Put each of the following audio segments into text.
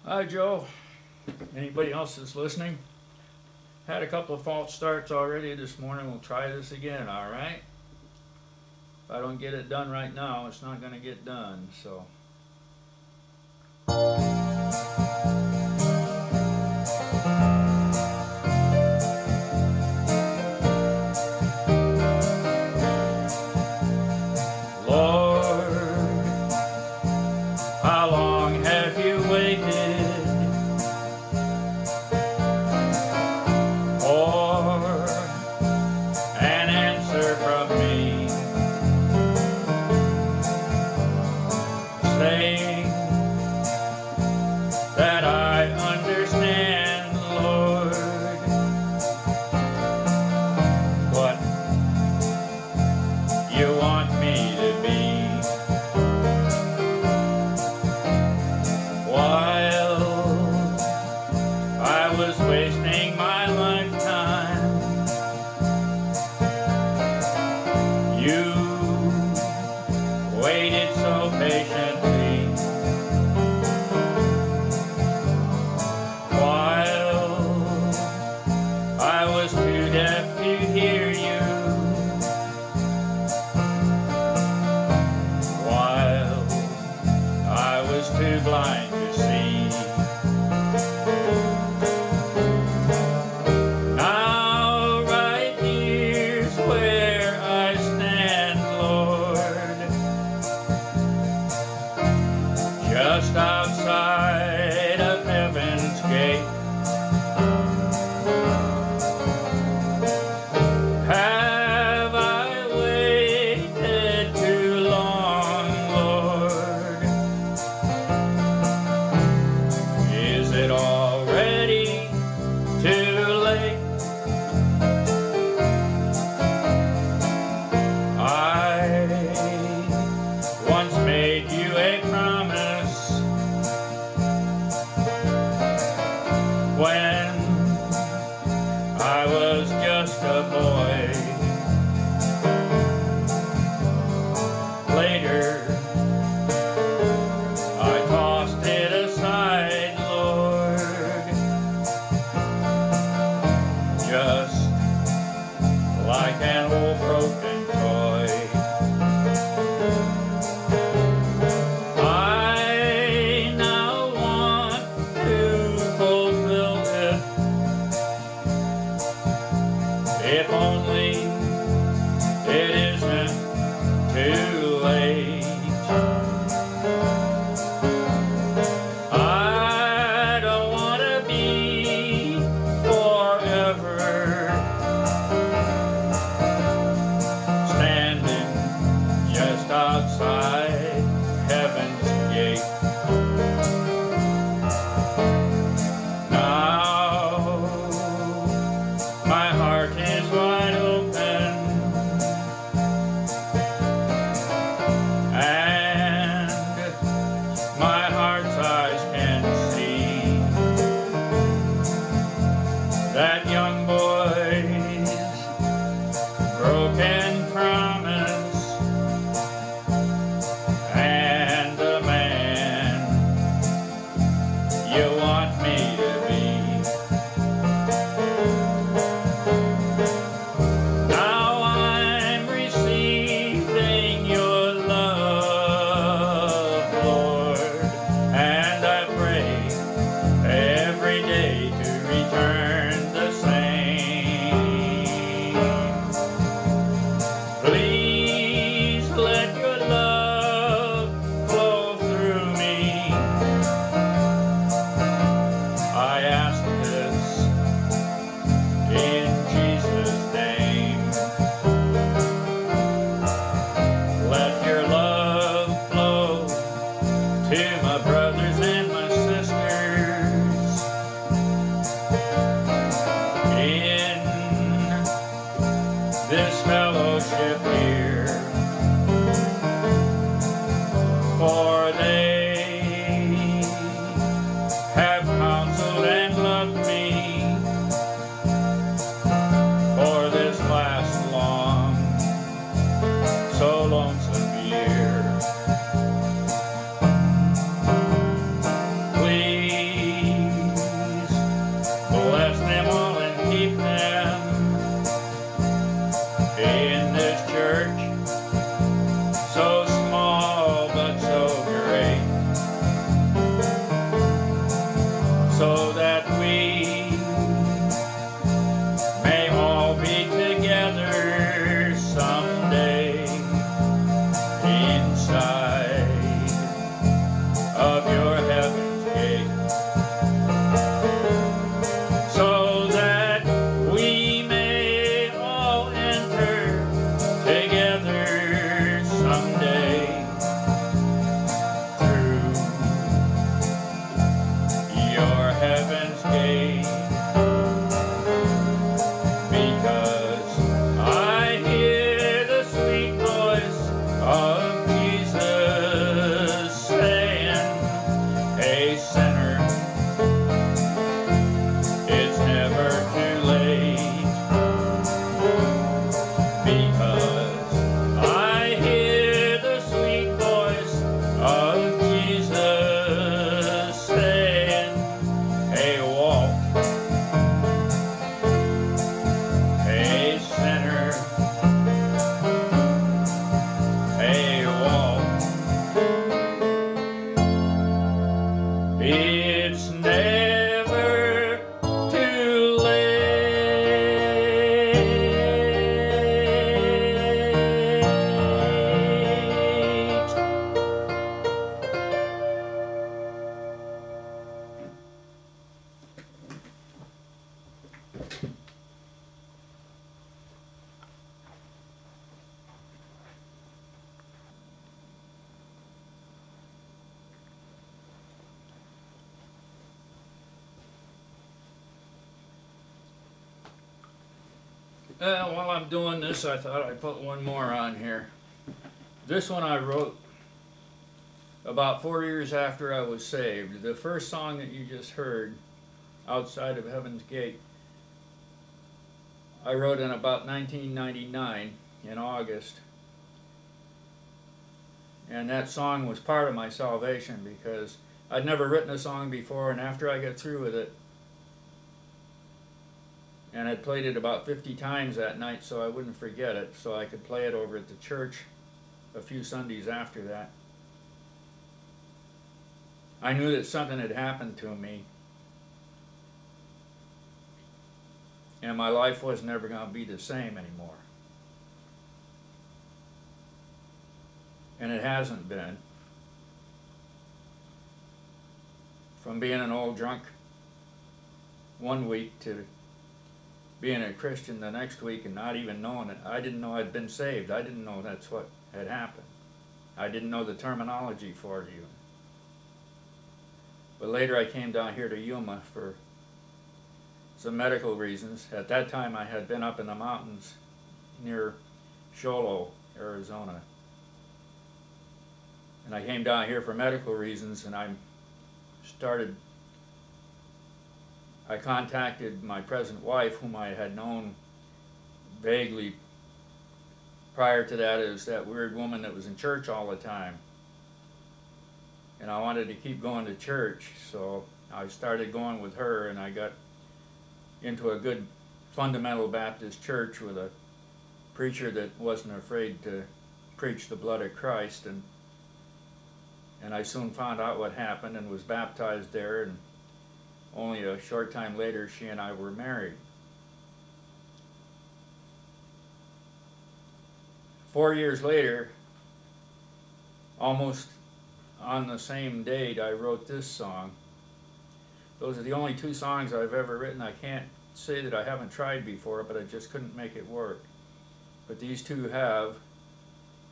Hi, Joe. Anybody else that's listening? Had a couple of false starts already this morning. We'll try this again, all right? If I don't get it done right now, it's not going to get done, so. Lord, how long have you waited for an answer from me, saying that I understand, Lord, what you want me to be? While I was wasting my lifetime, you waited so patiently. While I was too deaf to hear you, while I was too blind to see. Now right here's where I stand, Lord, just outside of heaven's gate. Have I waited too long, Lord? Is it already too late? I once made you a promise when I was just a boy. Later, I tossed it aside, Lord, just like an old broken toy. I now want to fulfill it, if only it isn't too late. I don't want to be forever standing just outside heaven's gate. Now my heart is wide open so that we may all be together someday inside of your heaven's gate, so that we may all enter together someday through your heaven's gate. Because I hear the sweet voice of Jesus saying, "Hey sinner, it's never too late." Because I hear the sweet voice of Jesus saying, "Hey Walt, hey sinner, hey Walt, it's never too late." While I'm doing this, I thought I'd put one more on here. This one I wrote about 4 years after I was saved. The first song that you just heard, "Outside of Heaven's Gate," I wrote in about 1999 in August. And that song was part of my salvation because I'd never written a song before, and after I got through with it, and I'd played it about 50 times that night so I wouldn't forget it, so I could play it over at the church a few Sundays after that. I knew that something had happened to me, and my life was never going to be the same anymore. And it hasn't been. From being an old drunk one week to being a Christian the next week and not even knowing it. I didn't know I'd been saved. I didn't know that's what had happened. I didn't know the terminology for it even. But later I came down here to Yuma for some medical reasons. At that time I had been up in the mountains near Sholo, Arizona. And I came down here for medical reasons, and I contacted my present wife, whom I had known vaguely prior to that as that weird woman that was in church all the time. And I wanted to keep going to church, so I started going with her, and I got into a good fundamental Baptist church with a preacher that wasn't afraid to preach the blood of Christ, and I soon found out what happened and was baptized there, and only a short time later she and I were married. 4 years later, almost on the same date, I wrote this song. Those are the only two songs I've ever written. I can't say that I haven't tried before, but I just couldn't make it work. But these two have,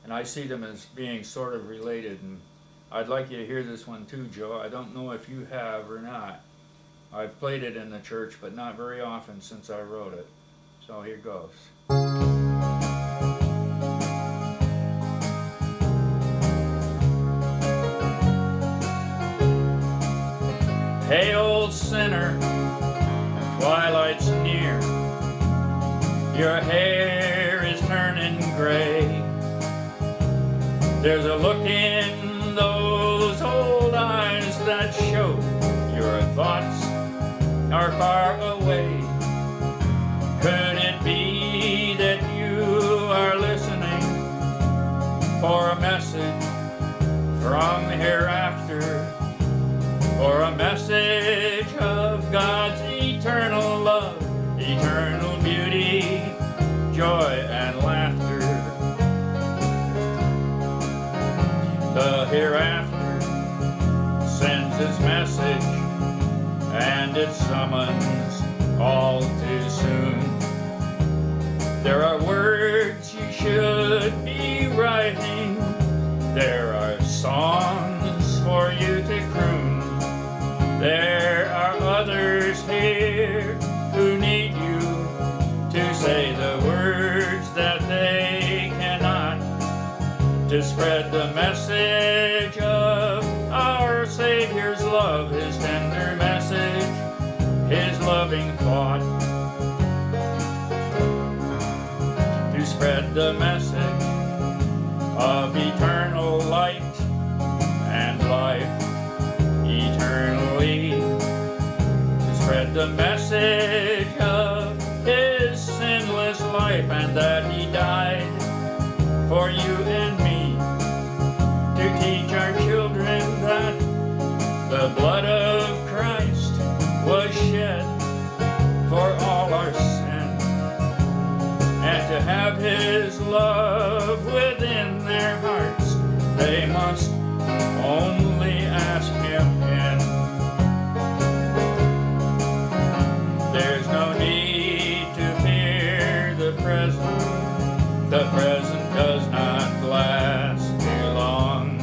and I see them as being sort of related, and I'd like you to hear this one too, Joe. I don't know if you have or not. I've played it in the church, but not very often since I wrote it. So here goes. Hey, old sinner, twilight's near. Your hair is turning gray. There's a look in those old eyes that show your thoughts are far away. Could it be that you are listening for a message from hereafter, or a message of summons all too soon. There are words you should be writing. There are songs for you to croon. There are others here who need you to say the words that they cannot, to spread the message of our Savior's love, His tender message, His loving thought, to spread the message of eternal light and life eternally, to spread the message of His sinless life, and that He died for you and me, to teach our children that the blood of Christ was shed for all our sin, and to have His love within their hearts. They must only ask Him in. There's no need to fear the present. The present does not last too long.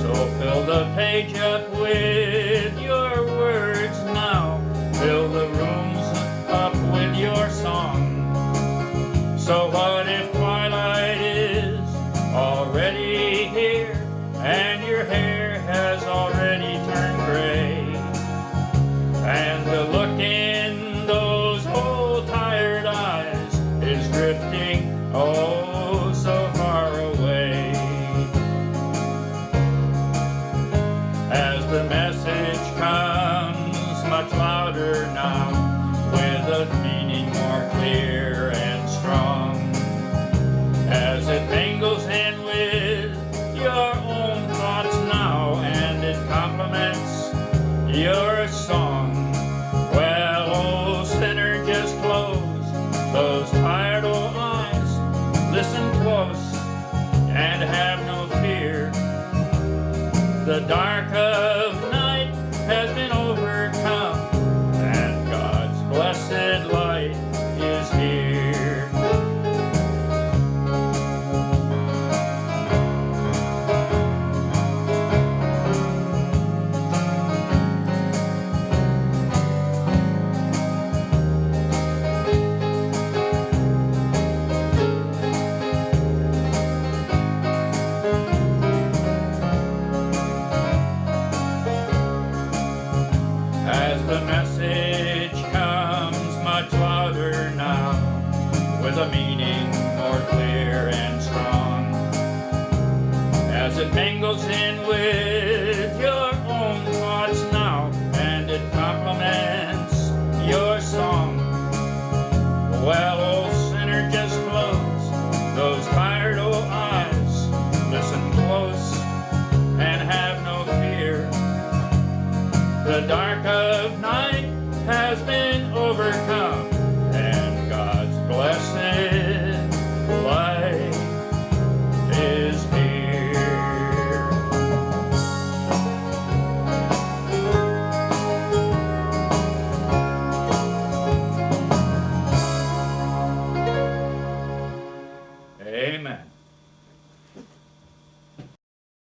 So fill the page up with your words now. Fill the rooms up with your song. So what if twilight is already here, and your hair has already turned gray, and the look in those old tired eyes is drifting oh so far away? As the message comes much louder now, with a meaning more clear and strong, as it mingles in with your own thoughts now, and it complements your song. Well, oh sinner, just close those tired old eyes, listen close, and have no fear. The dark of night has been overcome, and God's blessed light is here. As the message comes much louder now, with a meaning more clear and strong, as it mingles in with your own thoughts now, and it complements your song. Well, oh sinner, just close those tired old eyes, listen close, and have no fear. The dark